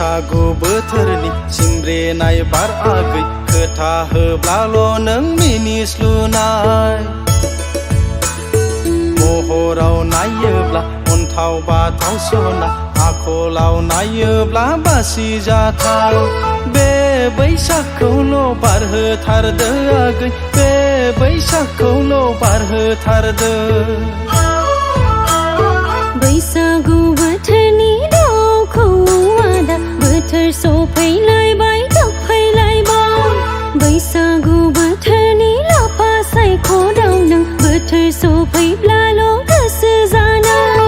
बैसागु बोथोरनि सिमब्रेनाय बार आगै खोथा होब्लाल' नों मिनिस्लुनाय महराव नायोब्ला अन्थाव बाथाव सना आखलाव नायोब्ला बासि जाथाव बे बैसागखौल' बारहोथारदो आगै बे बैसागखौल' बारहोथारदो बैसागु बोथोरनि दाउखौ आदा बोथोर सफैलायबाय गाबफैलायबाय बैसागु बोथोरनि लाफा सायख' दाउ नों बोथोर सफैब्लाल' गोसो जानाय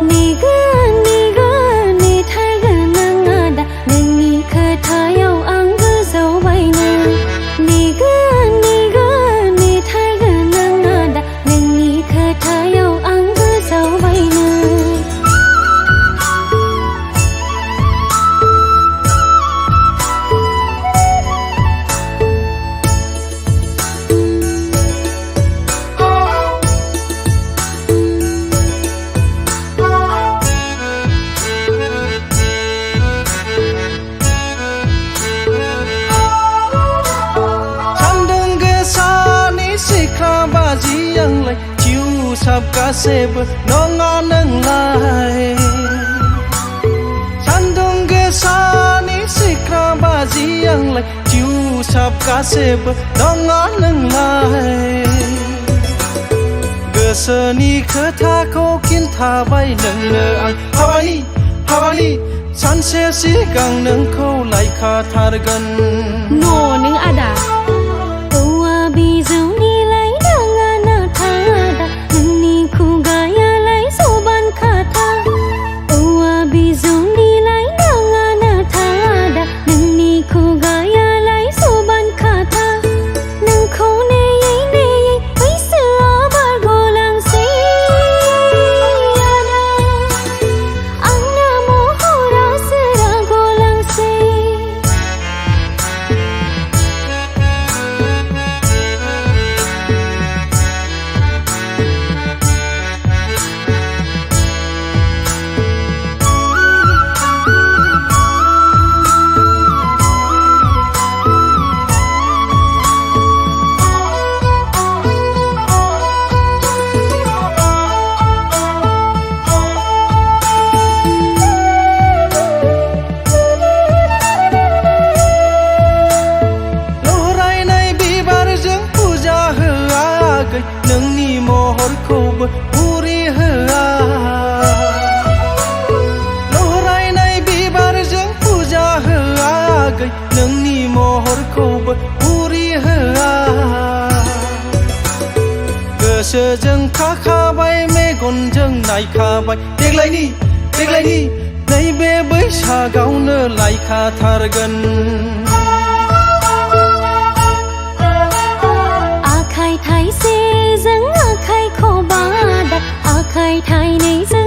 नेगोन नेगोन नेथारगोन आं आदा नोंनि खोथायाव आं गोजावबायनो नेगोन नेगोन नेथारगोन आं आदा नोंनि खोथायाव आं गोजावबायनो बाजियांलाय थिउसाब गासैबो नङा नोंलाय सान्दुं गोसानि सिख्रा बाजियांलाय थिउसाब गासैबो नङा नोंलाय गोसोनि खोथाखौ खिन्थाबाय नोंनो आं हाबानि सानसे सिगां नोंखौ लायखाथारगोन न' नों आदा औवा बिजौनि नोंनि महरखौबो उरि होआ लहरायनाय बिबारजों फुजा होआ आगै नोंनि महरखौबो उरि होआ गोसोजों थाखाबाय मेगनजों नायखाबाय देग्लायनि नैबे बैसागावनो लायखाथारगोन आखाइ थाइसेजों आखाइ खबा आखाइ थाइनैजों